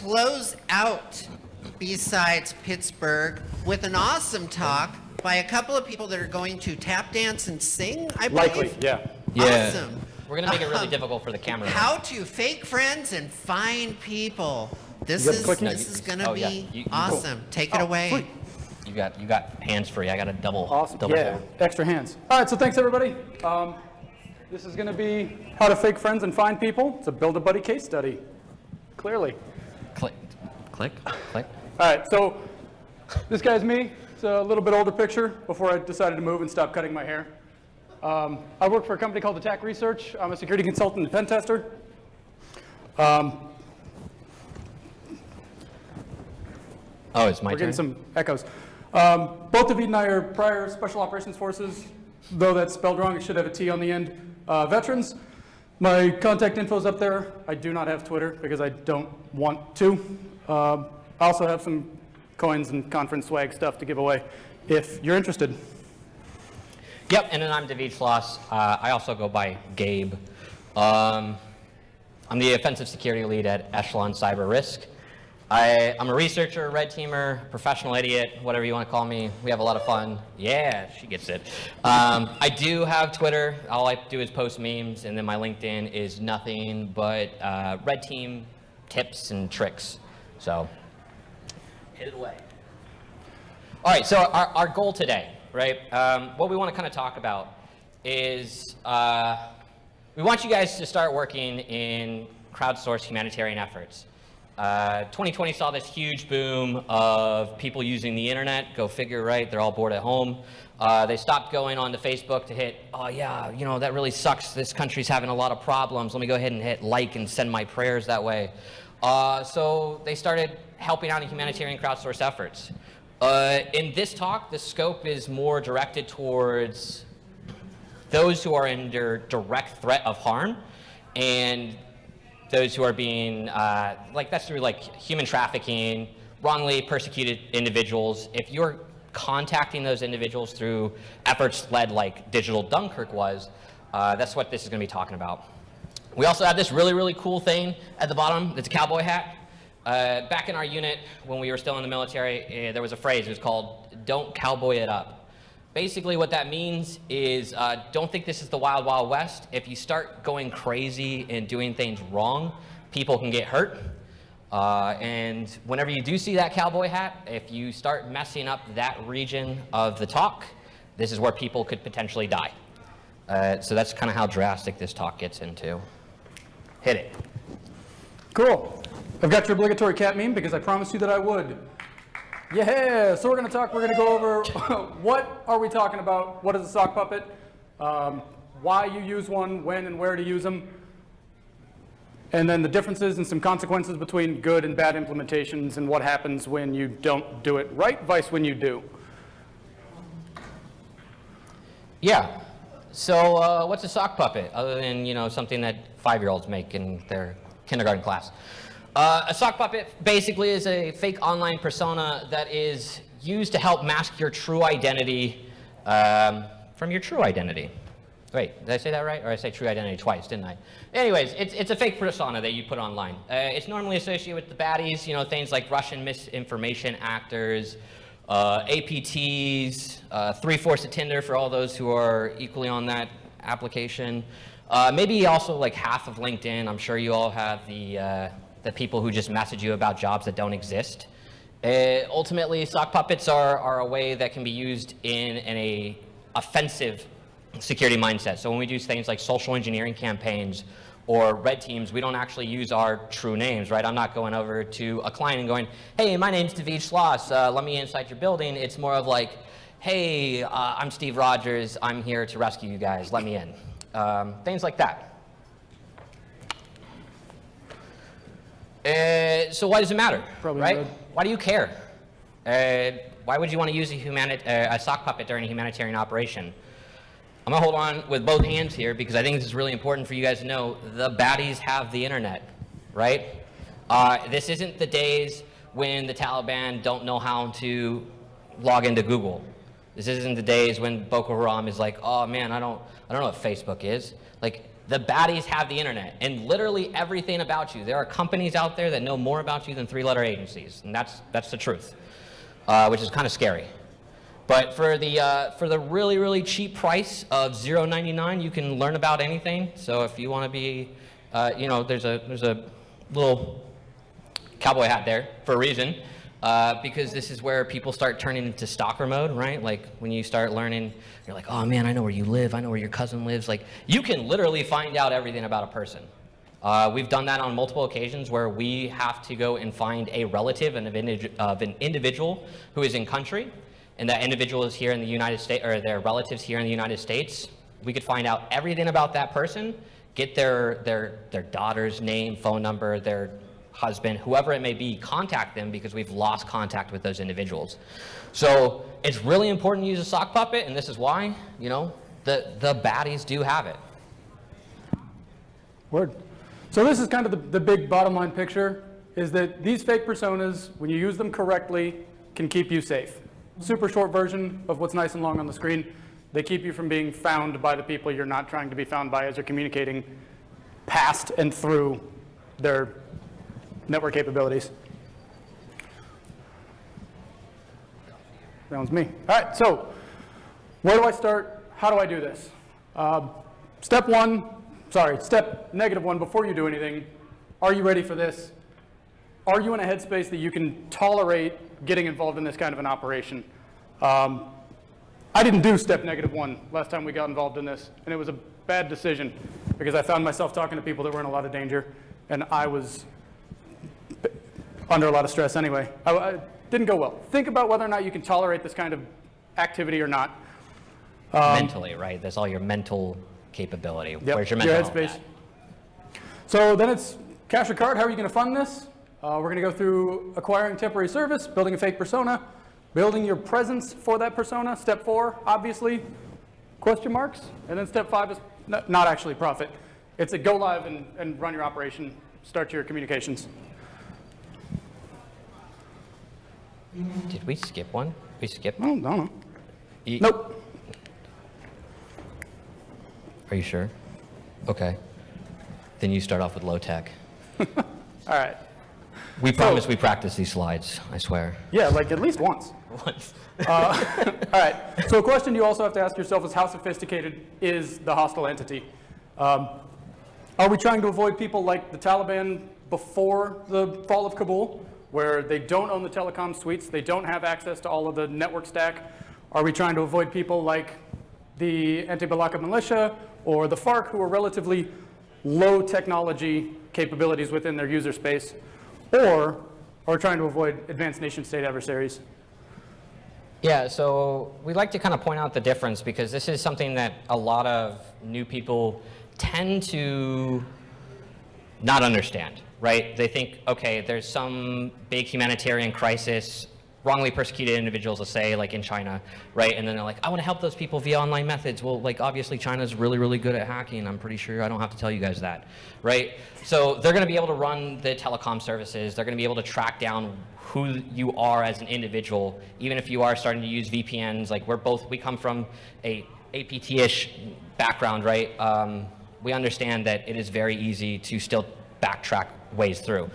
close out B-Sides Pittsburgh with an awesome talk by a couple of people that are going to tap dance and sing, I believe. Likely, yeah. Awesome. We're going to make it really difficult for the camera. How to fake friends and find people. This is going to be awesome. Take it away. Sweet. You got hands free. I got a double. Awesome. Double Yeah, extra hands. All right, so thanks everybody. This is going to be how to fake friends and find people. It's a build-a-buddy case study, clearly. Click, click, click. All right, so this guy's me. It's a little bit older picture before I decided to move and stop cutting my hair. I work for a company called Attack Research. I'm a security consultant and pen tester. Oh, it's my We're turn? getting some echoes. Both Dahvid and I are prior Special Operations Forces, though that's spelled wrong. It should have a T on the end. Veterans. My contact info's up there. I do not have Twitter because I don't want to. I also have some coins and conference swag stuff to give away if you're interested. Yep, and then I'm Dahvid Schloss. I also go by Gabe. I'm the offensive security lead at Echelon Cyber Risk. I'm a researcher, a red teamer, professional idiot, whatever you want to call me. We have a lot of fun. Yeah, she gets it. I do have Twitter. All I do is post memes, and then my LinkedIn is nothing but red team tips and tricks. So hit it away. All right, so our goal today, right? What we want to kind of talk about is we want you guys to start working in crowdsourced humanitarian efforts. 2020 saw this huge boom of people using the internet. Go figure, right? They're all bored at home. They stopped going onto Facebook to hit, oh yeah, you know, that really sucks. This country's having a lot of problems. Let me go ahead and hit like and send my prayers that way. So they started helping out in humanitarian crowdsourced efforts. In this talk, the scope is more directed towards those who are under direct threat of harm and those who are being, that's through like human trafficking, wrongly persecuted individuals. If you're contacting those individuals through efforts led like Digital Dunkirk was, that's what this is going to be talking about. We also have this really, really cool thing at the bottom. It's a cowboy hat. Back in our unit, when we were still in the military, there was a phrase. It was called, "Don't cowboy it up." Basically, what that means is don't think this is the wild, wild west. If you start going crazy and doing things wrong, people can get hurt. And whenever you do see that cowboy hat, if you start messing up that region of the talk, this is where people could potentially die. So that's kind of how drastic this talk gets into. Hit it. Cool. I've got your obligatory cat meme because I promised you that I would. Yeah, so we're going to go over what are we talking about, what is a sock puppet, why you use one, when and where to use them, and then the differences and some consequences between good and bad implementations and what happens when you don't do it right, vice when you do. Yeah, so what's a sock puppet other than, you know, something that 5-year-olds make in their kindergarten class? A sock puppet basically is a fake online persona that is used to help mask your true identity from your true identity. Wait, did I say that right? Or I say true identity twice, didn't I? Anyways, it's a fake persona that you put online. It's normally associated with the baddies, you know, things like Russian misinformation actors, APTs, 3/4 of Tinder for all those who are equally on that application. Maybe also like half of LinkedIn. I'm sure you all have the people who just message you about jobs that don't exist. Ultimately, sock puppets are a way that can be used in a offensive security mindset. So when we do things like social engineering campaigns or red teams, we don't actually use our true names, right? I'm not going over to a client and going, hey, my name's Dahvid Schloss, let me inside your building. It's more of like, hey, I'm Steve Rogers, I'm here to rescue you guys, let me in. Things like that. So why does it matter, Probably right? good. Why do you care? Why would you want to use a sock puppet during a humanitarian operation? I'm gonna hold on with both hands here because I think this is really important for you guys to know. The baddies have the internet, right? This isn't the days when the Taliban don't know how to log into Google. This isn't the days when Boko Haram is like, oh man, I don't know what Facebook is. Like, The baddies have the internet and literally everything about you. There are companies out there that know more about you than 3-letter agencies, and that's the truth, which is kind of scary. But for the really, really cheap price of $0.99, you can learn about anything. So if you want to be, there's a little cowboy hat there for a reason, because this is where people start turning into stalker mode, right? Like when you start learning, you're like, oh man, I know where you live, I know where your cousin lives. Like you can literally find out everything about a person. We've done that on multiple occasions where we have to go and find a relative of an individual who is in country, and that individual is here in the United States, or their relatives here in the United States. We could find out everything about that person, get their daughter's name, phone number, their husband, whoever it may be, contact them because we've lost contact with those individuals. So it's really important to use a sock puppet, and this is why, the baddies do have it. Word. So this is kind of the big bottom line picture, is that these fake personas, when you use them correctly, can keep you safe. Super short version of what's nice and long on the screen. They keep you from being found by the people you're not trying to be found by as you're communicating past and through their network capabilities. That one's me. All right, so where do I start? How do I do this? Step -1, before you do anything, are you ready for this? Are you in a headspace that you can tolerate getting involved in this kind of an operation? I didn't do step -1 last time we got involved in this, and it was a bad decision because I found myself talking to people that were in a lot of danger, and I was under a lot of stress anyway. I didn't go well. Think about whether or not you can tolerate this kind of activity or not. Mentally, right? That's all your mental capability. Yep, Where's your mental headspace. So then it's cash or card. How are you going to fund this? We're going to go through acquiring temporary service, building a fake persona, building your presence for that persona. Step 4, obviously, question marks. And then step 5 is not actually profit. It's a go live and run your operation, start your communications. Did we skip one? We skipped? I don't know. Nope. Are you sure? Okay. Then you start off with low tech. All right. We promise we practice these slides, I swear. Yeah, like at least once. Once. All right. So a question you also have to ask yourself is how sophisticated is the hostile entity? Are we trying to avoid people like the Taliban before the fall of Kabul, where they don't own the telecom suites, they don't have access to all of the network stack? Are we trying to avoid people like the anti-Balaka militia or the FARC, who are relatively low technology capabilities within their user space? Or are we trying to avoid advanced nation-state adversaries? Yeah, so we like to kind of point out the difference because this is something that a lot of new people tend to not understand, right? They think, okay, there's some big humanitarian crisis, wrongly persecuted individuals, let's say, like in China, right? And then they're like, I want to help those people via online methods. Well, like, obviously, China's really, really good at hacking. I'm pretty sure I don't have to tell you guys that, right? So they're going to be able to run the telecom services. They're going to be able to track down who you are as an individual, even if you are starting to use VPNs. Like, we come from a APT-ish background, right? We understand that it is very easy to still backtrack ways through.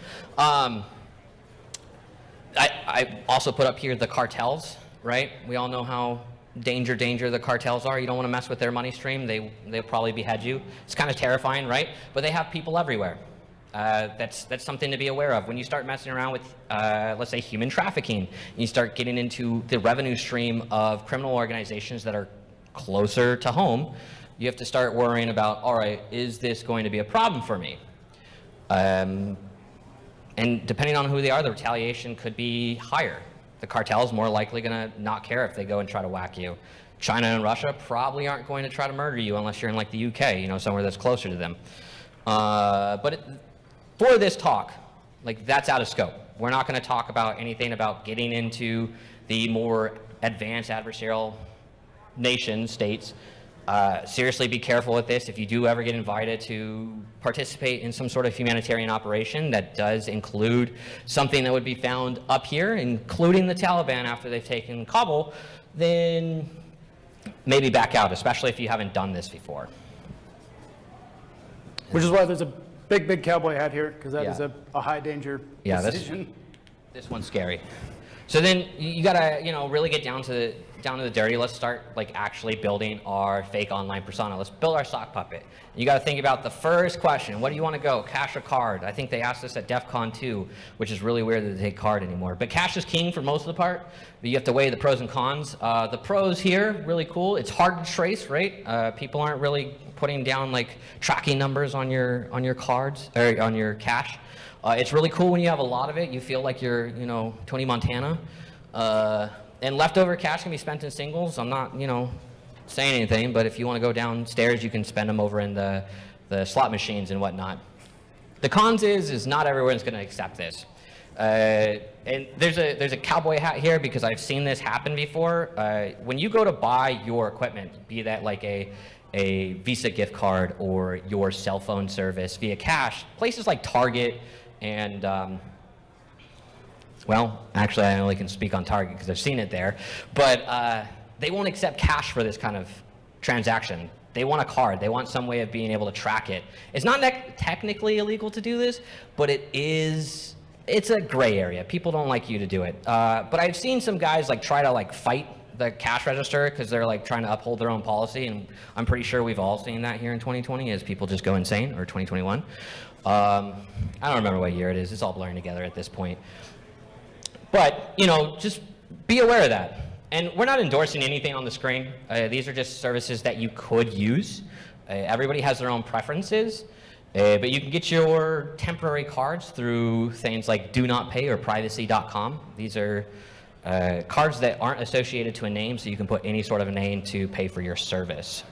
I also put up here the cartels, right? We all know how danger the cartels are. You don't want to mess with their money stream. They'll probably behead you. It's kind of terrifying, right? But they have people everywhere. That's something to be aware of. When you start messing around with, let's say, human trafficking, and you start getting into the revenue stream of criminal organizations that are closer to home, you have to start worrying about, all right, is this going to be a problem for me? And depending on who they are, the retaliation could be higher. The cartel is more likely going to not care if they go and try to whack you. China and Russia probably aren't going to try to murder you unless you're in like the UK, somewhere that's closer to them. For this talk, like, that's out of scope. We're not going to talk about anything about getting into the more advanced adversarial nation states. Seriously, be careful with this. If you do ever get invited to participate in some sort of humanitarian operation that does include something that would be found up here, including the Taliban after they've taken Kabul, then maybe back out, especially if you haven't done this before. Which is why there's a big cowboy hat here, because that is Yeah. a high danger Yeah, decision. This one's scary. So then you gotta, really get down to the dirty. Let's start like actually building our fake online persona. Let's build our sock puppet. You gotta think about the first question. What do you want to go? Cash or card? I think they asked us at DEF CON 2, which is really weird that they take card anymore. But cash is king for most of the part. But you have to weigh the pros and cons. The pros here, really cool. It's hard to trace, right? People aren't really putting down like tracking numbers on your cards or on your cash. It's really cool when you have a lot of it. You feel like you're, Tony Montana. And leftover cash can be spent in singles. I'm not, saying anything, but if you want to go downstairs, you can spend them over in the slot machines and whatnot. The cons is not everyone's going to accept this. And there's a cowboy hat here because I've seen this happen before. When you go to buy your equipment, be that like a Visa gift card or your cell phone service via cash, places like Target and well, actually, I only can speak on Target because I've seen it there, but they won't accept cash for this kind of transaction. They want a card. They want some way of being able to track it. It's not technically illegal to do this, but it's a gray area. People don't like you to do it. But I've seen some guys try to fight the cash register because they're trying to uphold their own policy, and I'm pretty sure we've all seen that here in 2020 as people just go insane, or 2021. I don't remember what year it is. It's all blurring together at this point. But, just be aware of that. And we're not endorsing anything on the screen. These are just services that you could use. Everybody has their own preferences, but you can get your temporary cards through things like Do Not Pay or privacy.com. These are cards that aren't associated to a name, so you can put any sort of a name to pay for your service.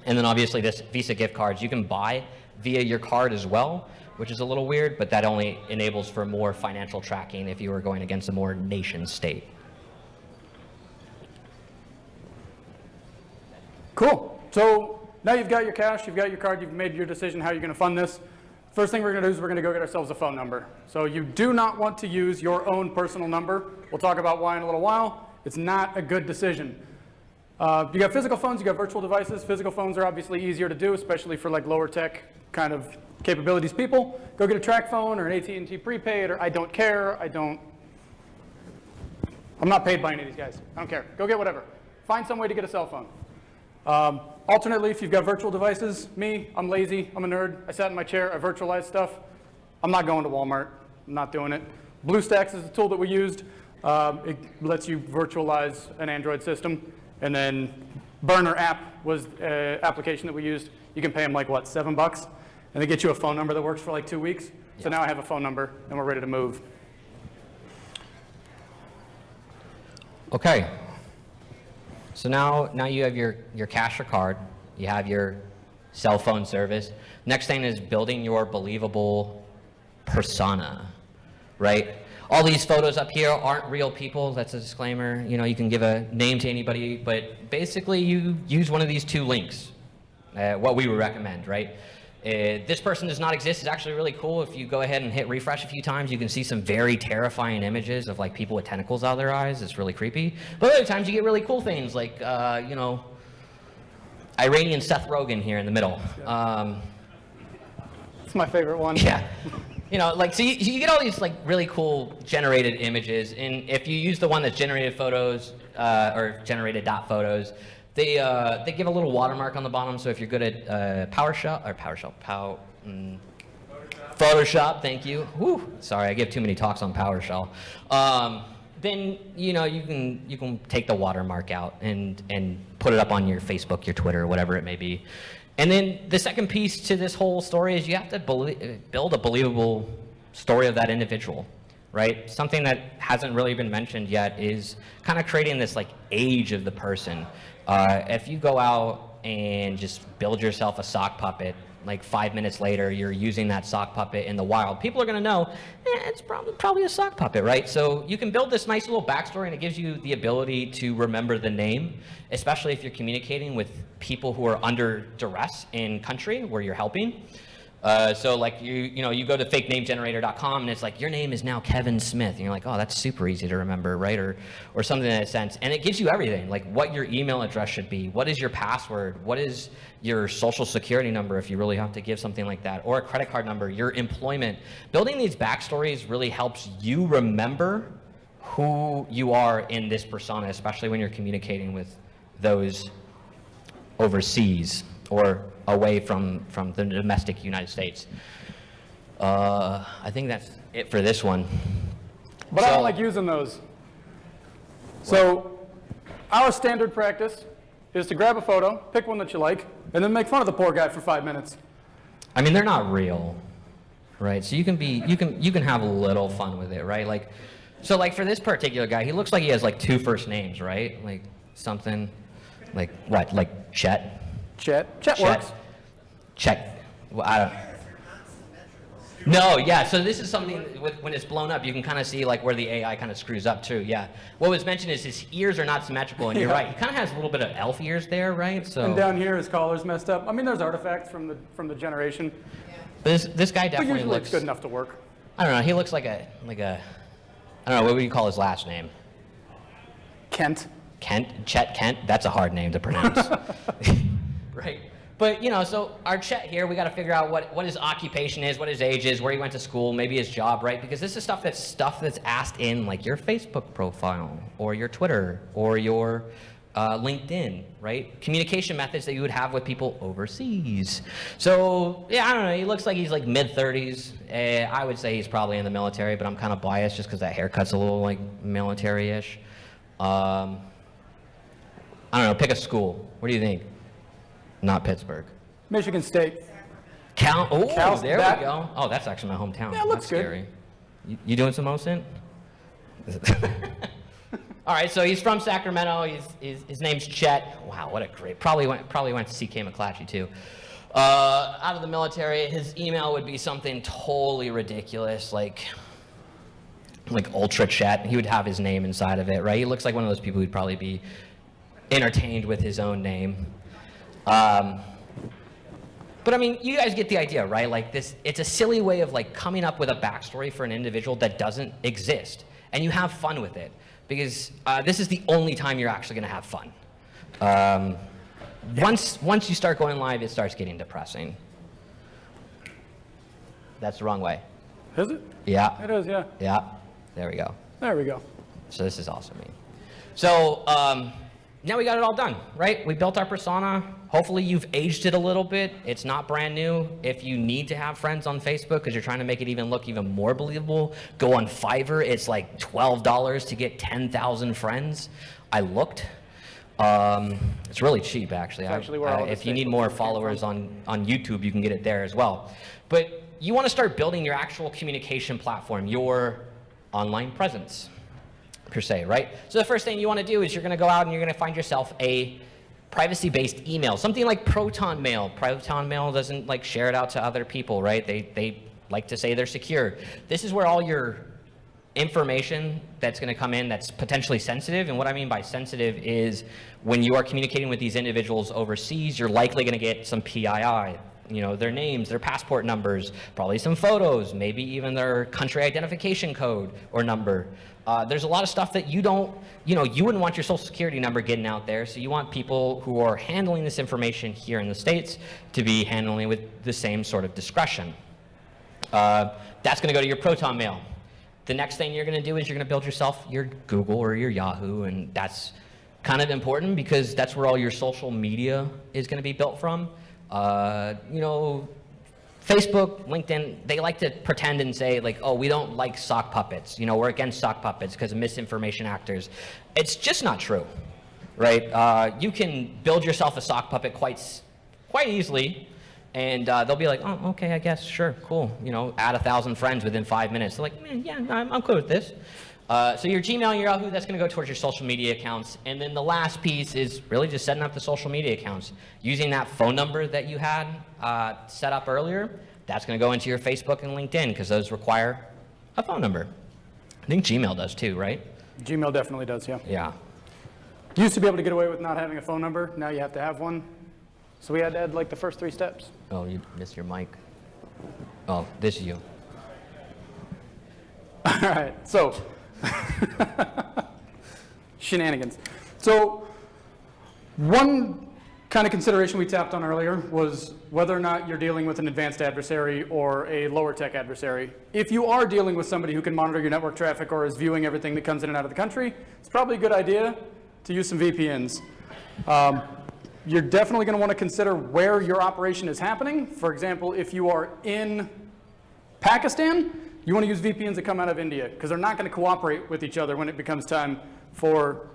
And then obviously this Visa gift cards you can buy via your card as well, which is a little weird, but that only enables for more financial tracking if you were going against a more nation state. Cool. So now you've got your cash, you've got your card, you've made your decision how you're going to fund this. First thing we're going to do is we're going to go get ourselves a phone number. So you do not want to use your own personal number. We'll talk about why in a little while. It's not a good decision. You got physical phones, you got virtual devices. Physical phones are obviously easier to do, especially for lower tech kind of capabilities people. Go get a track phone or an AT&T prepaid, or I don't care, I'm not paid by any of these guys. I don't care. Go get whatever. Find some way to get a cell phone. Alternately, if you've got virtual devices, I'm lazy, I'm a nerd, I sat in my chair, I virtualized stuff. I'm not going to Walmart, I'm not doing it. BlueStacks is the tool that we used. It lets you virtualize an Android system. And then Burner app was an application that we used. You can pay them $7? And they get you a phone number that works for 2 weeks. So now I have a phone number and we're ready to move. Okay. So now you have your cash or card, you have your cell phone service. Next thing is building your believable persona, right? All these photos up here aren't real people. That's a disclaimer. You can give a name to anybody, but basically you use one of these two links, what we would recommend, right? This person does not exist is actually really cool. If you go ahead and hit refresh a few times, you can see some very terrifying images of people with tentacles out of their eyes. It's really creepy. But other times you get really cool things like, Iranian Seth Rogen here in the middle. It's my favorite one. Yeah. So you get all these really cool generated images, and if you use the one that's generated photos or generated .photos, they give a little watermark on the bottom. So if you're good at Photoshop, thank you. Whew, sorry, I give too many talks on PowerShell. Then you can take the watermark out and put it up on your Facebook, your Twitter, whatever it may be. And then the second piece to this whole story is you have to build a believable story of that individual, right? Something that hasn't really been mentioned yet is kind of creating this age of the person. If you go out and just build yourself a sock puppet, 5 minutes later you're using that sock puppet in the wild, people are going to know it's probably a sock puppet, right? So you can build this nice little backstory, and it gives you the ability to remember the name, especially if you're communicating with people who are under duress in country where you're helping. So like you go to fakenamegenerator.com and it's like your name is now Kevin Smith, and you're like, oh, that's super easy to remember, right? Or something in that sense. And it gives you everything, like what your email address should be, what is your password, what is your social security number if you really have to give something like that, or a credit card number, your employment. Building these backstories really helps you remember who you are in this persona, especially when you're communicating with those overseas or away from the domestic United States. I think that's it for this one. But I don't like using those. So our standard practice is to grab a photo, pick one that you like, and then make fun of the poor guy for 5 minutes. I mean, they're not real, right? So you can have a little fun with it, right? Like, so like for this particular guy, he looks like he has like 2 first names, right? Like something like what? Like Chet? Chet works. Chet. Well, I don't. No, yeah. So this is something when it's blown up, you can kind of see like where the AI kind of screws up too. Yeah. What was mentioned is his ears are not symmetrical, and you're right. He kind of has a little bit of elf ears there, right? So. And down here, his collar's messed up. I mean, there's artifacts from the generation. But this guy definitely But usually looks it's good enough to work. I don't know. He looks like a I don't know. What would you call his last name? Kent. Chet Kent. That's a hard name to pronounce. Right. But, so our Chet here, we got to figure out what his occupation is, what his age is, where he went to school, maybe his job, right? Because this is stuff that's asked in like your Facebook profile or your Twitter or your LinkedIn, right? Communication methods that you would have with people overseas. So, yeah, I don't know. He looks like he's like mid-30s. I would say he's probably in the military, but I'm kind of biased just because that haircut's a little like military-ish. I don't know. Pick a school. What do you think? Not Pittsburgh. Michigan State. Oh, there we go. Oh, that's actually my hometown. Yeah, looks that's scary. You doing some OSINT? All right, so he's from Sacramento. His name's Chet. Wow, what a great. Probably went to CK McClatchy too. Out of the military, his email would be something totally ridiculous, like Ultra Chet. He would have his name inside of it, right? He looks like one of those people who'd probably be entertained with his own name. But I mean, you guys get the idea, right? Like this, it's a silly way of like coming up with a backstory for an individual that doesn't exist, and you have fun with it because this is the only time you're actually going to have fun. Once you start going live, it starts getting depressing. That's the wrong way. Is it? Yeah. It is, yeah. Yeah. There we go. There we go. So this is awesome. So now we got it all done, right? We built our persona. Hopefully you've aged it a little bit. It's not brand new. If you need to have friends on Facebook because you're trying to make it look even more believable, go on Fiverr. It's like $12 to get 10,000 friends. I looked. It's really cheap, actually. If you need more followers on YouTube, you can get it there as well. But you want to start building your actual communication platform, your online presence, per se, right? So the first thing you want to do is you're going to go out and you're going to find yourself a privacy-based email, something like Proton Mail. Proton Mail doesn't like share it out to other people, right? They like to say they're secure. This is where all your information that's going to come in that's potentially sensitive. And what I mean by sensitive is when you are communicating with these individuals overseas, you're likely going to get some PII. Their names, their passport numbers, probably some photos, maybe even their country identification code or number. There's a lot of stuff that you wouldn't want your social security number getting out there, so you want people who are handling this information here in the States to be handling it with the same sort of discretion. That's going to go to your Proton Mail. The next thing you're going to do is you're going to build yourself your Google or your Yahoo, and that's kind of important because that's where all your social media is going to be built from. Facebook, LinkedIn, they like to pretend and say like, oh, we don't like sock puppets. We're against sock puppets because of misinformation actors. It's just not true, right? You can build yourself a sock puppet quite easily, and they'll be like, oh, okay, I guess, sure, cool. Add 1,000 friends within 5 minutes. They're like, man, yeah, I'm cool with this. So your Gmail and your Yahoo, that's going to go towards your social media accounts. And then the last piece is really just setting up the social media accounts. Using that phone number that you had set up earlier, that's going to go into your Facebook and LinkedIn because those require a phone number. I think Gmail does too, right? Gmail definitely does, yeah. Yeah. You used to be able to get away with not having a phone number. Now you have to have one. So we had to add like the first 3 steps. Oh, you missed your mic. Oh, this is you. All right, so shenanigans. So one kind of consideration we tapped on earlier was whether or not you're dealing with an advanced adversary or a lower tech adversary. If you are dealing with somebody who can monitor your network traffic or is viewing everything that comes in and out of the country, it's probably a good idea to use some VPNs. You're definitely going to want to consider where your operation is happening. For example, if you are in Pakistan, you want to use VPNs that come out of India because they're not going to cooperate with each other when it becomes time for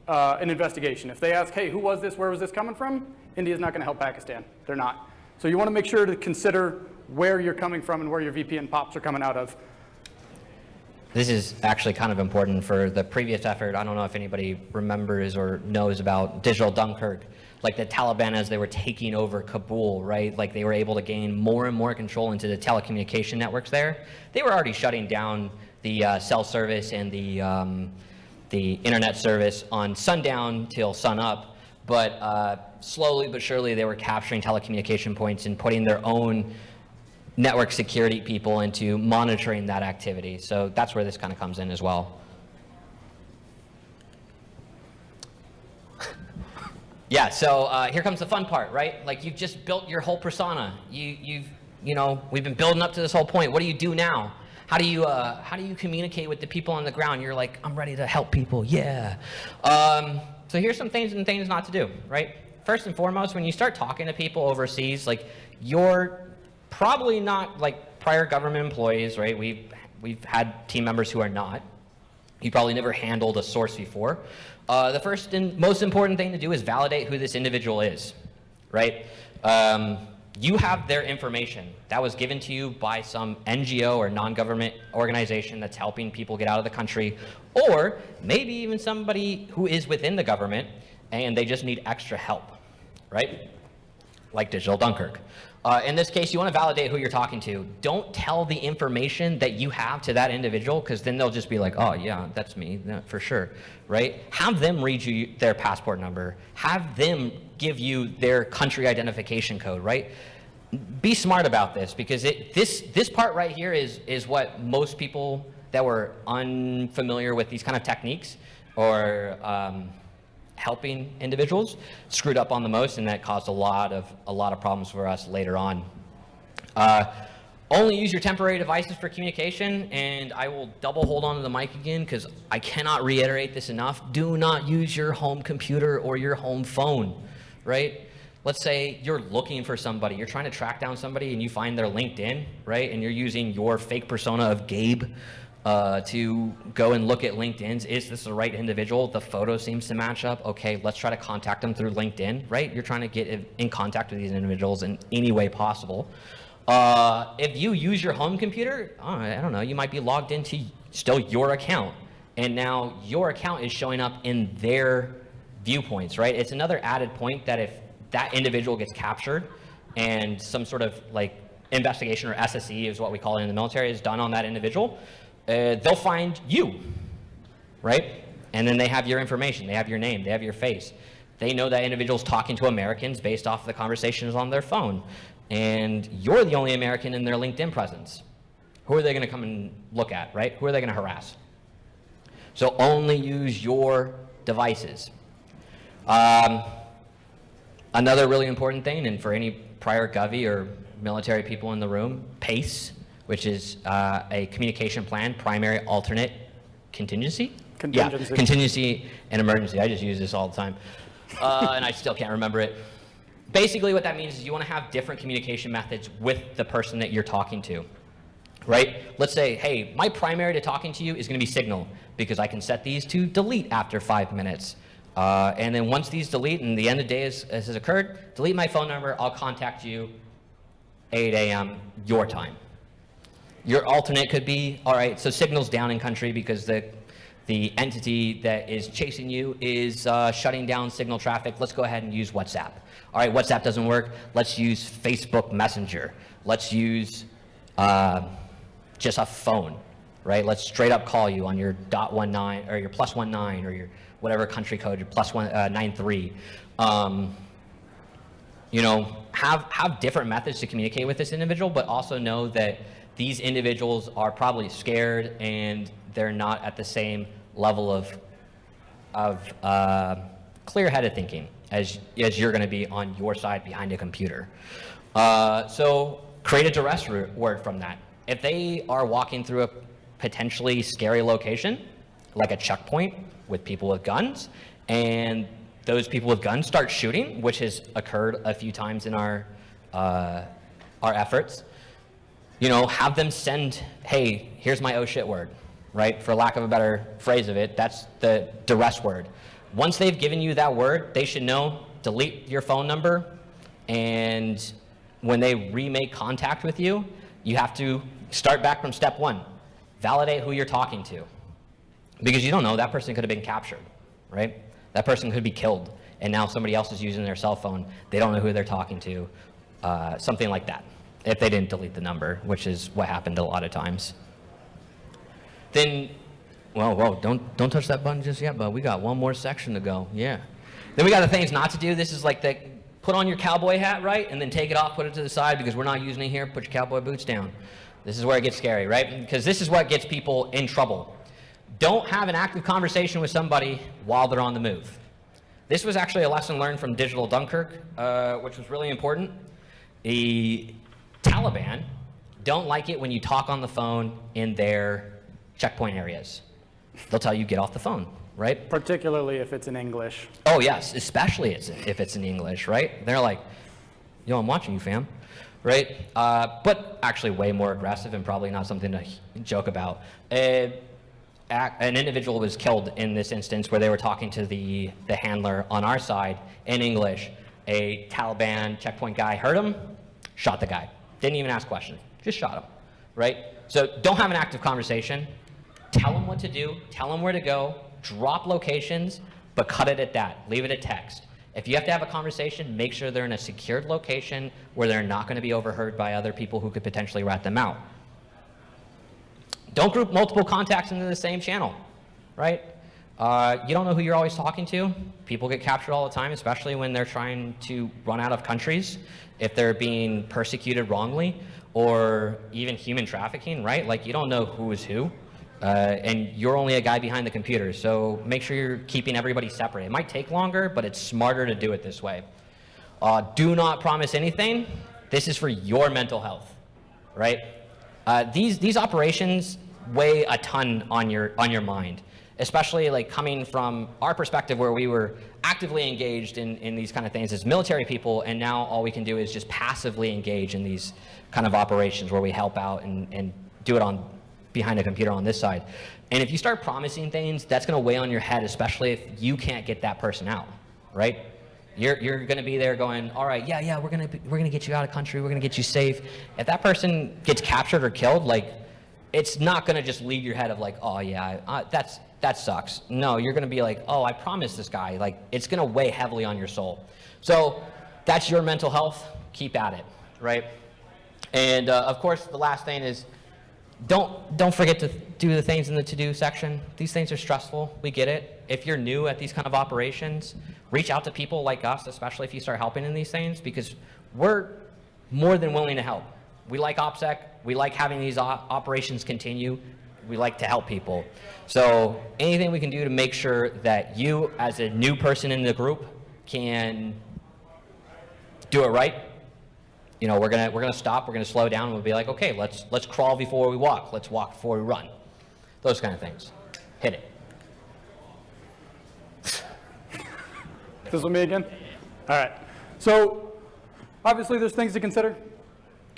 an investigation. If they ask, hey, who was this, where was this coming from? India's not going to help Pakistan. They're not. So you want to make sure to consider where you're coming from and where your VPN pops are coming out of. This is actually kind of important for the previous effort. I don't know if anybody remembers or knows about Digital Dunkirk. Like the Taliban, as they were taking over Kabul, right? Like they were able to gain more and more control into the telecommunication networks there. They were already shutting down the cell service and the internet service on sundown till sunup, but slowly but surely they were capturing telecommunication points and putting their own network security people into monitoring that activity. So that's where this kind of comes in as well. Yeah, so here comes the fun part, right? Like you've just built your whole persona. You know, we've been building up to this whole point. What do you do now? How do you communicate with the people on the ground? You're like, I'm ready to help people, yeah. So here's some things and things not to do, right? First and foremost, when you start talking to people overseas, like you're probably not like prior government employees, right? We've had team members who are not. You probably never handled a source before. The first and most important thing to do is validate who this individual is, right? You have their information. That was given to you by some NGO or non-government organization that's helping people get out of the country, or maybe even somebody who is within the government and they just need extra help, right? Like Digital Dunkirk. In this case, you want to validate who you're talking to. Don't tell the information that you have to that individual, because then they'll just be like, oh yeah, that's me, yeah, for sure, right? Have them read you their passport number. Have them give you their country identification code, right? Be smart about this, because this part right here is what most people that were unfamiliar with these kind of techniques or helping individuals screwed up on the most, and that caused a lot of problems for us later on. Only use your temporary devices for communication, and I will double hold on to the mic again because I cannot reiterate this enough. Do not use your home computer or your home phone, right? Let's say you're looking for somebody, you're trying to track down somebody and you find their LinkedIn, right? And you're using your fake persona of Gabe to go and look at LinkedIn's. Is this the right individual? The photo seems to match up. Okay, let's try to contact them through LinkedIn, right? You're trying to get in contact with these individuals in any way possible. If you use your home computer, I don't know, you might be logged into still your account, and now your account is showing up in their viewpoints, right? It's another added point that if that individual gets captured and some sort of like investigation, or SSE is what we call it in the military, is done on that individual, they'll find you, right? And then they have your information, they have your name, they have your face. They know that individual's talking to Americans based off the conversations on their phone. And you're the only American in their LinkedIn presence. Who are they gonna come and look at, right? Who are they gonna harass? So only use your devices. Another really important thing, and for any prior Govy or military people in the room, PACE, which is a communication plan, primary, alternate, contingency? Contingency. Yeah, contingency and emergency. I just use this all the time. And I still can't remember it. Basically what that means is you want to have different communication methods with the person that you're talking to, right? Let's say, hey, my primary to talking to you is going to be Signal, because I can set these to delete after 5 minutes. And then once these delete and the end of the day has occurred, delete my phone number, I'll contact you 8 a.m. your time. Your alternate could be, all right, so Signal's down in country because the entity that is chasing you is shutting down Signal traffic. Let's go ahead and use WhatsApp. All right, WhatsApp doesn't work. Let's use Facebook Messenger. Let's use just a phone, right? Let's straight up call you on your .19 or your +19 or your whatever country code, your +193. have different methods to communicate with this individual, but also know that these individuals are probably scared and they're not at the same level of clear-headed thinking as you're going to be on your side behind a computer. So create a duress word from that. If they are walking through a potentially scary location, like a checkpoint with people with guns, and those people with guns start shooting, which has occurred a few times in our efforts, have them send, hey, here's my oh shit word, right? For lack of a better phrase of it, that's the duress word. Once they've given you that word, they should know, delete your phone number, and when they remake contact with you, you have to start back from step one. Validate who you're talking to. Because you don't know, that person could have been captured, right? That person could be killed, and now somebody else is using their cell phone. They don't know who they're talking to, something like that, if they didn't delete the number, which is what happened a lot of times. Then, whoa, don't touch that button just yet, but we got one more section to go, yeah. Then we got the things not to do. This is like the, put on your cowboy hat, right? And then take it off, put it to the side, because we're not using it here. Put your cowboy boots down. This is where it gets scary, right? Because this is what gets people in trouble. Don't have an active conversation with somebody while they're on the move. This was actually a lesson learned from Digital Dunkirk, which was really important. The Taliban don't like it when you talk on the phone in their checkpoint areas. They'll tell you, get off the phone, right? Particularly if it's in English. Oh yes, especially if it's in English, right? They're like, yo, I'm watching you, fam, right? But actually way more aggressive and probably not something to joke about. An individual was killed in this instance where they were talking to the handler on our side in English. A Taliban checkpoint guy heard him, shot the guy. Didn't even ask questions, just shot him, right? So don't have an active conversation. Tell them what to do, tell them where to go, drop locations, but cut it at that. Leave it at text. If you have to have a conversation, make sure they're in a secured location where they're not going to be overheard by other people who could potentially rat them out. Don't group multiple contacts into the same channel, right? You don't know who you're always talking to. People get captured all the time, especially when they're trying to run out of countries, if they're being persecuted wrongly, or even human trafficking, right? Like, you don't know who is who, and you're only a guy behind the computer, so make sure you're keeping everybody separate. It might take longer, but it's smarter to do it this way. Do not promise anything. This is for your mental health, right? These operations weigh a ton on your mind, especially like coming from our perspective where we were actively engaged in these kind of things as military people, and now all we can do is just passively engage in these kind of operations where we help out and do it behind a computer on this side. And if you start promising things, that's going to weigh on your head, especially if you can't get that person out, right? You're going to be there going, all right, yeah, we're going to get you out of country, we're going to get you safe. If that person gets captured or killed, like, it's not going to just leave your head of like, oh yeah, that sucks. No, you're going to be like, oh, I promised this guy. Like, it's going to weigh heavily on your soul. So that's your mental health. Keep at it, right? And of course, the last thing is, don't forget to do the things in the to-do section. These things are stressful. We get it. If you're new at these kind of operations, reach out to people like us, especially if you start helping in these things, because we're more than willing to help. We like OPSEC. We like having these operations continue. We like to help people. So anything we can do to make sure that you, as a new person in the group, can do it right. You know, we're gonna stop. We're gonna slow down. And we'll be like, okay, let's crawl before we walk. Let's walk before we run. Those kind of things. Hit it. This with me again? All right. So obviously there's things to consider.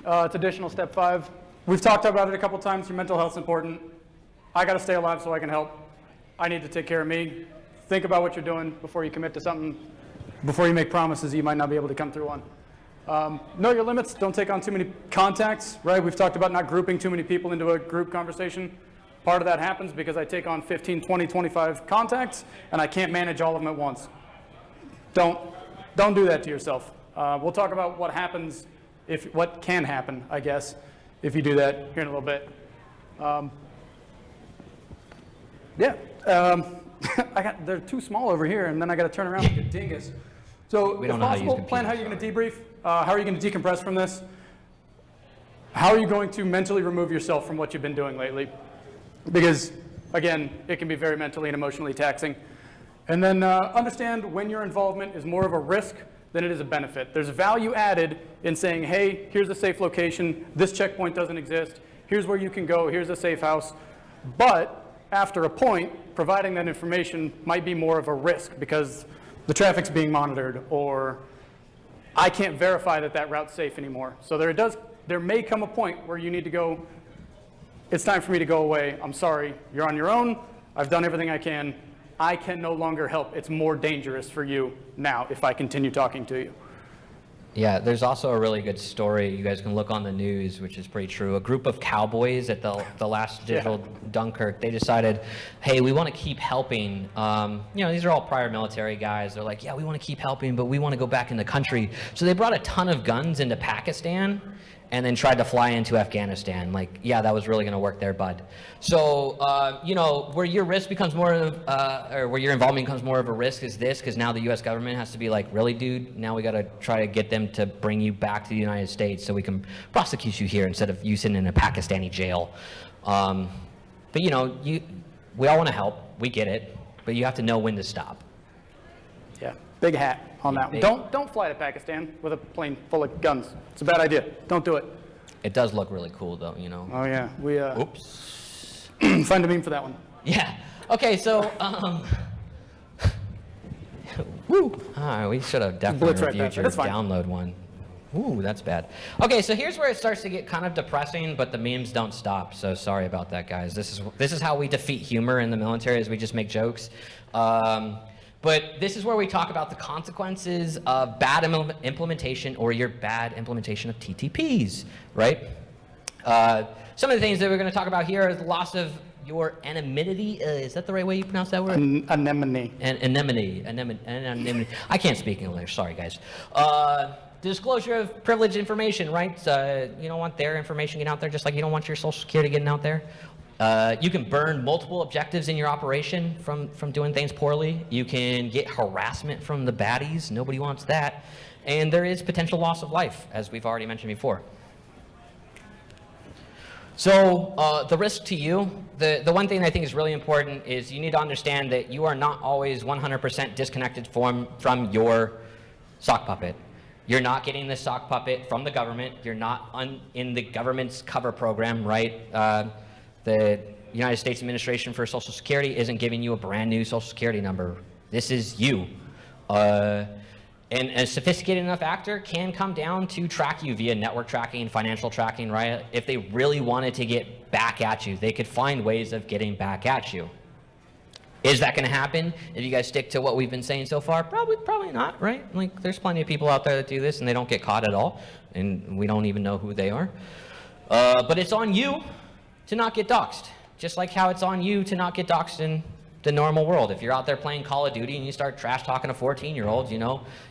It's additional step 5. We've talked about it a couple times. Your mental health's important. I got to stay alive so I can help. I need to take care of me. Think about what you're doing before you commit to something, before you make promises you might not be able to come through on. Know your limits. Don't take on too many contacts, right? We've talked about not grouping too many people into a group conversation. Part of that happens because I take on 15, 20, 25 contacts, and I can't manage all of them at once. Don't do that to yourself. We'll talk about what happens, what can happen, I guess, if you do that here in a little bit. They're too small over here, and then I got to turn around like a dingus. So We if don't know how to use possible, plan how you're computers, going to debrief. How are you going to decompress from this? How are you going to mentally remove yourself from what you've been doing lately? Because, again, it can be very mentally and emotionally taxing. And then understand when your involvement is more of a risk than it is a benefit. There's value added in saying, hey, here's a safe location, this checkpoint doesn't exist, here's where you can go, here's a safe house. But after a point, providing that information might be more of a risk because the traffic's being monitored, or I can't verify that that route's safe anymore. So there may come a point where you need to go, it's time for me to go away, I'm sorry, you're on your own, I've done everything I can no longer help. It's more dangerous for you now if I continue talking to you. Yeah, there's also a really good story. You guys can look on the news, which is pretty true. A group of cowboys at the last digital Dunkirk, they decided, hey, we want to keep helping. These are all prior military guys. They're like, yeah, we want to keep helping, but we want to go back in the country. So they brought a ton of guns into Pakistan and then tried to fly into Afghanistan. Like, yeah, that was really going to work there, bud. So, where your risk becomes more of, or where your involvement becomes more of a risk is this, because now the U.S. government has to be like, really, dude? Now we got to try to get them to bring you back to the United States so we can prosecute you here instead of you sitting in a Pakistani jail. We all want to help. We get it, but you have to know when to stop. Yeah, big hat on that one. Don't fly to Pakistan with a plane full of guns. It's a bad idea. Don't do it. It does look really cool, though, you know. Oh yeah, we Oops. find a meme for that one. Yeah. Okay, so woo. We should have definitely Blitz right reviewed past it. your That's fine. download one. Ooh, that's bad. Okay, so here's where it starts to get kind of depressing, but the memes don't stop. So sorry about that, guys. This is how we defeat humor in the military, is we just make jokes. But this is where we talk about the consequences of bad implementation or your bad implementation of TTPs, right? Some of the things that we're going to talk about here is the loss of your anonymity. Is that the right way you pronounce that word? Anemone. Anonymity. I can't speak English. Sorry, guys. Disclosure of privileged information, right? You don't want their information getting out there, just like you don't want your social security getting out there. You can burn multiple objectives in your operation from doing things poorly. You can get harassment from the baddies. Nobody wants that. And there is potential loss of life, as we've already mentioned before. So the risk to you, the one thing I think is really important is you need to understand that you are not always 100% disconnected from your sock puppet. You're not getting this sock puppet from the government. You're not in the government's cover program, right? The United States Administration for Social Security isn't giving you a brand new Social Security number. This is you. And a sophisticated enough actor can come down to track you via network tracking, financial tracking, right? If they really wanted to get back at you, they could find ways of getting back at you. Is that going to happen if you guys stick to what we've been saying so far? Probably not, right? Like, there's plenty of people out there that do this and they don't get caught at all, and we don't even know who they are. But it's on you to not get doxxed, just like how it's on you to not get doxxed in the normal world. If you're out there playing Call of Duty and you start trash talking to 14-year-olds,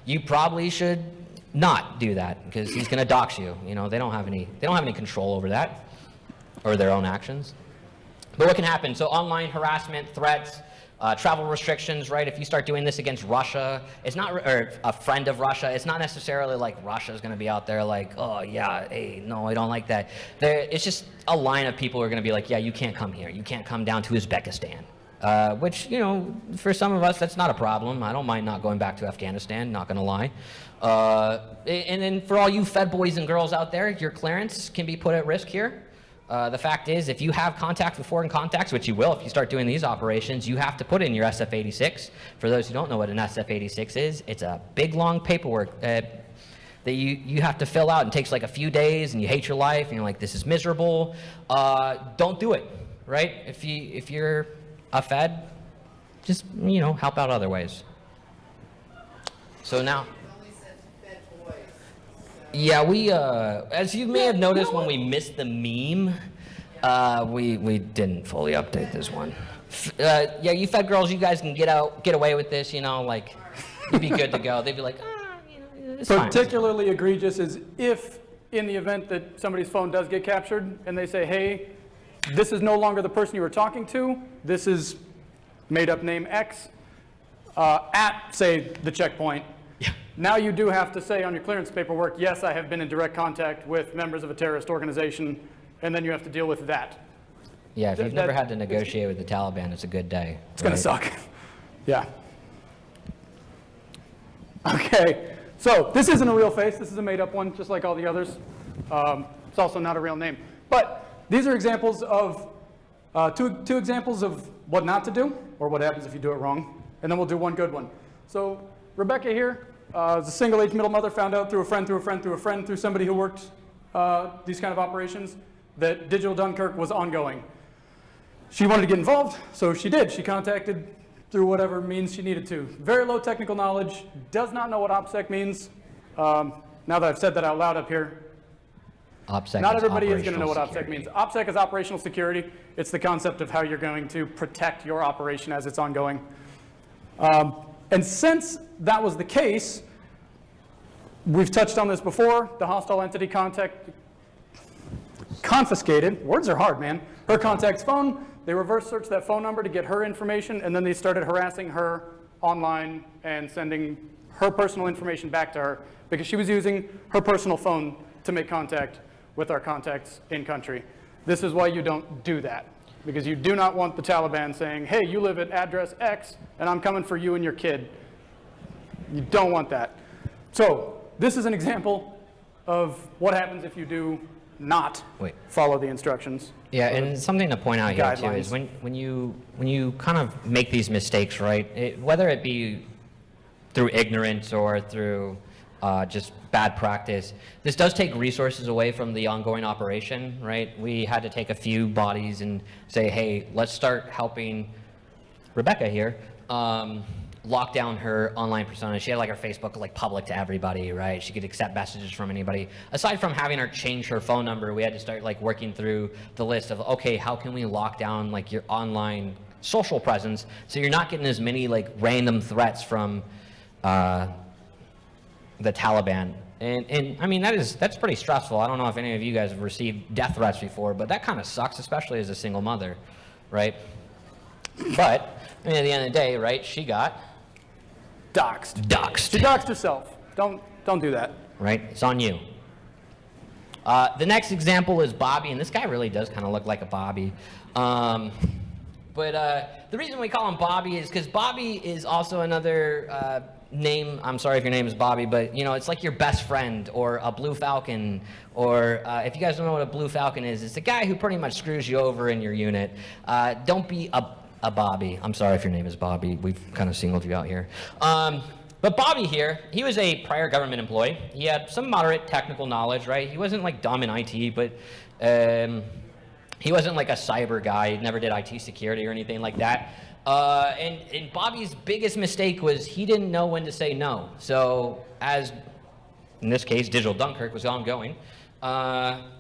you probably should not do that because he's going to dox you. They don't have any control over that or their own actions. But what can happen? So online harassment, threats, travel restrictions, right? If you start doing this against Russia, or a friend of Russia, it's not necessarily like Russia's going to be out there like, oh yeah, hey, no, I don't like that. It's just a line of people who are going to be like, yeah, you can't come here. You can't come down to Uzbekistan. Which, for some of us, that's not a problem. I don't mind not going back to Afghanistan, not going to lie. And then for all you Fed boys and girls out there, your clearance can be put at risk here. The fact is, if you have contact with foreign contacts, which you will if you start doing these operations, you have to put in your SF-86. For those who don't know what an SF-86 is, it's a big, long paperwork that you have to fill out and takes like a few days, and you hate your life, and you're like, this is miserable. Don't do it, right? If you're a Fed, just, help out other ways. So now, yeah, we, as you may have noticed when we missed the meme, we didn't fully update this one. Yeah, you Fed girls, you guys can get away with this, like, you'd be good to go. They'd be like, it's fine. Particularly egregious is if, in the event that somebody's phone does get captured, and they say, hey, this is no longer the person you were talking to, this is made up name X, at, say, the checkpoint. Yeah. Now you do have to say on your clearance paperwork, yes, I have been in direct contact with members of a terrorist organization, and then you have to deal with that. Yeah, if you've never had to negotiate with the Taliban, it's a good day. It's going to suck. Yeah. Okay, so this isn't a real face. This is a made-up one, just like all the others. It's also not a real name. But these are examples of, two examples of what not to do, or what happens if you do it wrong. And then we'll do one good one. So Rebecca here is a single-age middle mother, found out through a friend, through a friend, through a friend, through somebody who worked these kind of operations, that Digital Dunkirk was ongoing. She wanted to get involved, so she did. She contacted through whatever means she needed to. Very low technical knowledge, does not know what OPSEC means. Now that I've said that out loud up here, OPSEC not everybody is going to know what operational OPSEC means. OPSEC is operational security. It's the concept of how you're going to protect your operation as it's ongoing. And since that was the case, we've touched on this before, the hostile entity confiscated, words are hard, man, her contact's phone. They reverse searched that phone number to get her information, and then they started harassing her online and sending her personal information back to her because she was using her personal phone to make contact with our contacts in country. This is why you don't do that, because you do not want the Taliban saying, hey, you live at address X, and I'm coming for you and your kid. You don't want that. So this is an example of what happens if you do not follow the instructions. Yeah, and something to point out here too guidelines. is when you kind of make these mistakes, right? Whether it be through ignorance or through just bad practice, this does take resources away from the ongoing operation, right? We had to take a few bodies and say, hey, let's start helping Rebecca here lock down her online persona. She had like her Facebook like public to everybody, right? She could accept messages from anybody. Aside from having her change her phone number, we had to start like working through the list of, okay, how can we lock down like your online social presence so you're not getting as many like random threats from the Taliban. And I mean, that's pretty stressful. I don't know if any of you guys have received death threats before, but that kind of sucks, especially as a single mother, right? But I mean, at the end of the day, right, she got Doxed. doxed. She doxed herself. Don't do that. Right? It's on you. The next example is Bobby, and this guy really does kind of look like a Bobby. But the reason we call him Bobby is because Bobby is also another name. I'm sorry if your name is Bobby, but you know, it's like your best friend or a Blue Falcon, or if you guys don't know what a Blue Falcon is, it's a guy who pretty much screws you over in your unit. Don't be a Bobby. I'm sorry if your name is Bobby. We've kind of singled you out here. But Bobby here, he was a prior government employee. He had some moderate technical knowledge, right? He wasn't like dumb in IT, but he wasn't like a cyber guy. He never did IT security or anything like that. And Bobby's biggest mistake was he didn't know when to say no. So as, in this case, Digital Dunkirk was ongoing,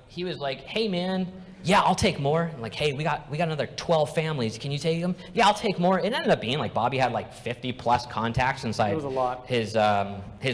he was like, hey man, yeah, I'll take more. And like, hey, we got another 12 families. Can you take them? Yeah, I'll take more. It ended up being like Bobby had like 50 plus contacts inside was a lot. his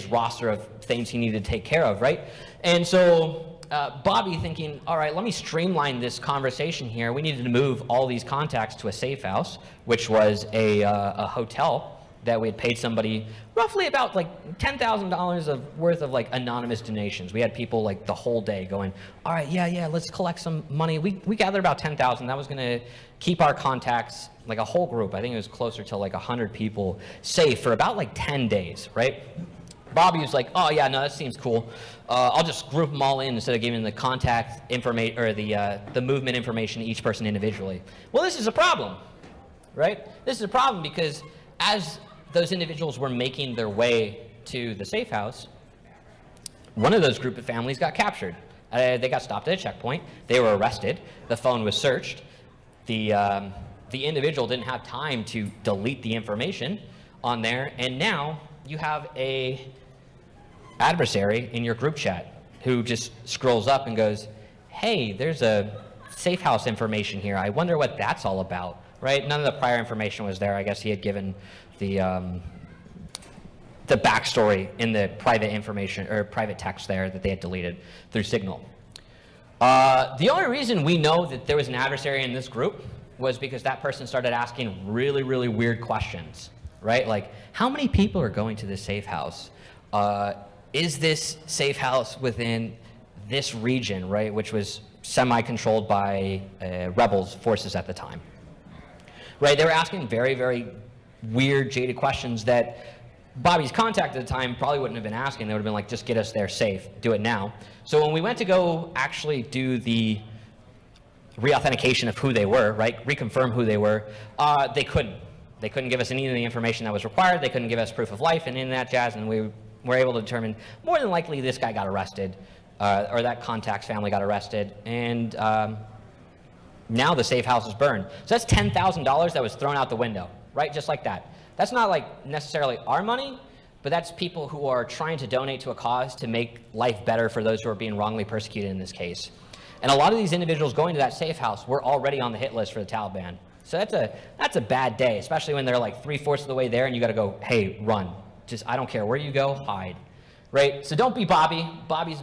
roster of things he needed to take care of, right? And so Bobby thinking, all right, let me streamline this conversation here. We needed to move all these contacts to a safe house, which was a hotel that we had paid somebody roughly about like $10,000 worth of like anonymous donations. We had people like the whole day going, all right, yeah, let's collect some money. We gathered about 10,000. That was gonna keep our contacts, like a whole group, I think it was closer to like 100 people, safe for about like 10 days, right? Bobby was like, oh yeah, no, that seems cool. I'll just group them all in instead of giving the contact information or the movement information to each person individually. Well, this is a problem, right? This is a problem because as those individuals were making their way to the safe house, one of those group of families got captured. They got stopped at a checkpoint. They were arrested. The phone was searched. The individual didn't have time to delete the information on there, and now you have a adversary in your group chat who just scrolls up and goes, hey, there's a safe house information here. I wonder what that's all about, right? None of the prior information was there. I guess he had given the backstory in the private information or private text there that they had deleted through Signal. The only reason we know that there was an adversary in this group was because that person started asking really, really weird questions, right? Like, how many people are going to this safe house? is this safe house within this region, right, which was semi-controlled by rebels forces at the time, right? They were asking very, very weird, jaded questions that Bobby's contact at the time probably wouldn't have been asking. They would have been like, just get us there safe, do it now. So when we went to go actually do the re-authentication of who they were, right, reconfirm who they were, they couldn't. They couldn't give us any of the information that was required. They couldn't give us proof of life and any of that jazz, and we were able to determine more than likely this guy got arrested, or that contact's family got arrested, and now the safe house is burned. So that's $10,000 that was thrown out the window, right, just like that. That's not like necessarily our money, but that's people who are trying to donate to a cause to make life better for those who are being wrongly persecuted in this case. And a lot of these individuals going to that safe house were already on the hit list for the Taliban. So that's a bad day, especially when they're like 3/4 of the way there and you got to go, hey, run. Just, I don't care where you go, hide, right? So don't be Bobby. Bobby's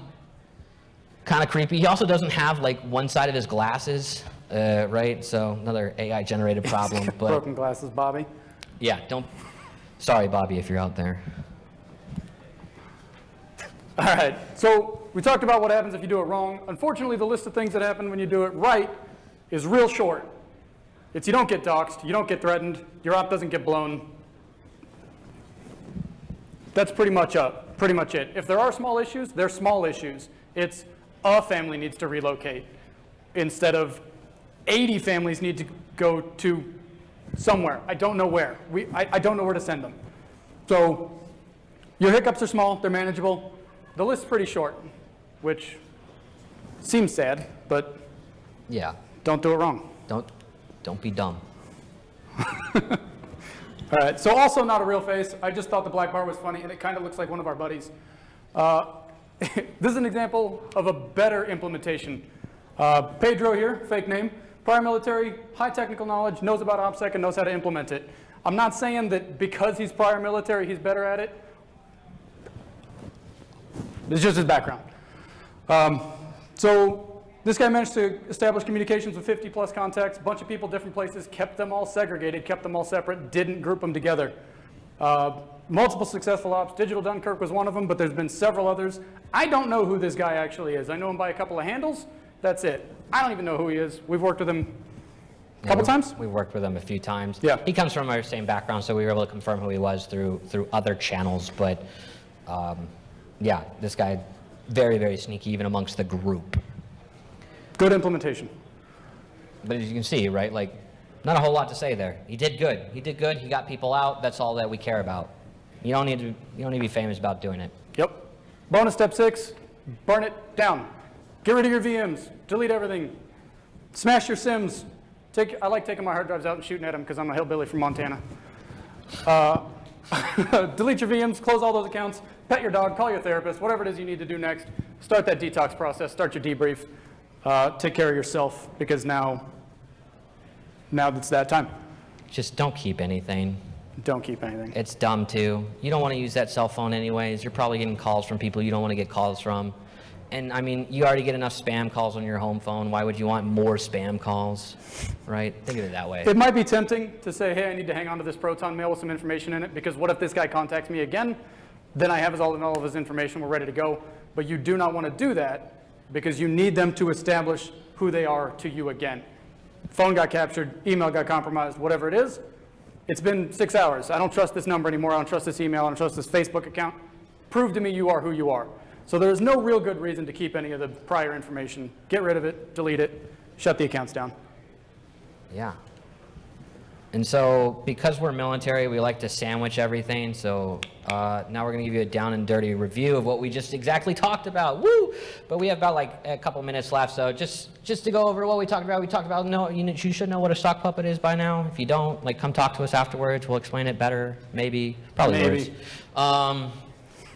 kind of creepy. He also doesn't have like one side of his glasses, right? So another AI generated problem. But broken glasses, Bobby. yeah, sorry, Bobby, if you're out there. All right, so we talked about what happens if you do it wrong. Unfortunately, the list of things that happen when you do it right is real short. It's you don't get doxxed, you don't get threatened, your op doesn't get blown. That's pretty much it. If there are small issues, they're small issues. It's a family needs to relocate instead of 80 families need to go to somewhere. I don't know where. I don't know where to send them. So your hiccups are small, they're manageable. The list's pretty short, which seems sad, but Yeah, don't do it wrong. don't be dumb. All right, so also not a real face. I just thought the black bar was funny, and it kind of looks like one of our buddies. This is an example of a better implementation. Pedro here, fake name, prior military, high technical knowledge, knows about OPSEC, and knows how to implement it. I'm not saying that because he's prior military, he's better at it. It's just his background. So this guy managed to establish communications with 50 plus contacts, a bunch of people, different places, kept them all segregated, kept them all separate, didn't group them together. Multiple successful ops. Digital Dunkirk was one of them, but there's been several others. I don't know who this guy actually is. I know him by a couple of handles. That's it. I don't even know who he is. We've worked with him a couple times. We worked with him a few times. Yeah. He comes from our same background, so we were able to confirm who he was through other channels. But yeah, this guy, very, very sneaky, even amongst the group. Good implementation. But as you can see, right, like, not a whole lot to say there. He did good. He did good. He got people out. That's all that we care about. You don't need to be famous about doing it. Yep. Bonus step 6, burn it down. Get rid of your VMs. Delete everything. Smash your SIMs. I like taking my hard drives out and shooting at them because I'm a hillbilly from Montana. Delete your VMs, close all those accounts, pet your dog, call your therapist, whatever it is you need to do next. Start that detox process, start your debrief. Take care of yourself because now it's that time. Just don't keep anything. Don't keep anything. It's dumb too. You don't want to use that cell phone anyways. You're probably getting calls from people you don't want to get calls from. And I mean, you already get enough spam calls on your home phone. Why would you want more spam calls, right? Think of it that way. It might be tempting to say, hey, I need to hang on to this Proton mail with some information in it because what if this guy contacts me again? Then I have all of his information. We're ready to go. But you do not want to do that because you need them to establish who they are to you again. Phone got captured, email got compromised, whatever it is. It's been 6 hours. I don't trust this number anymore. I don't trust this email. I don't trust this Facebook account. Prove to me you are who you are. So there is no real good reason to keep any of the prior information. Get rid of it, delete it, shut the accounts down. Yeah. And so because we're military, we like to sandwich everything. So now we're going to give you a down and dirty review of what we just exactly talked about. Woo! But we have about like a couple minutes left. So just to go over what we talked about, no, you should know what a sock puppet is by now. If you don't, like, come talk to us afterwards. We'll explain it better. Maybe. Probably worse.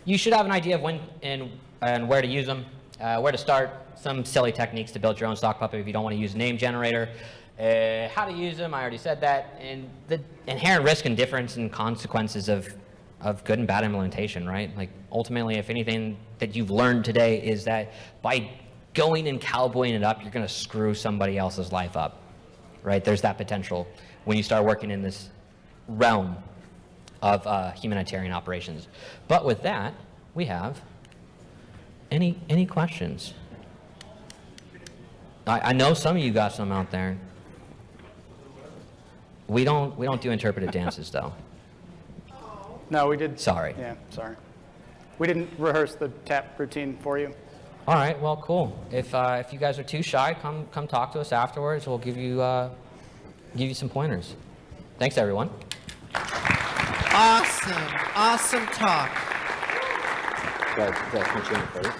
You should have an idea of when and where to use them, where to start, some silly techniques to build your own sock puppet if you don't want to use a name generator. How to use them, I already said that, and the inherent risk and difference and consequences of good and bad implementation, right? Like, ultimately, if anything that you've learned today is that by going and cowboying it up, you're going to screw somebody else's life up, right? There's that potential when you start working in this realm of humanitarian operations. But with that, we have. Any questions? I know some of you got some out there. We don't do interpretive dances though. No, we did. Sorry. Yeah, sorry. We didn't rehearse the tap routine for you. All right, well, cool. If you guys are too shy, come talk to us afterwards. We'll give you some pointers. Thanks, everyone. Awesome talk. Guys, can you change your face?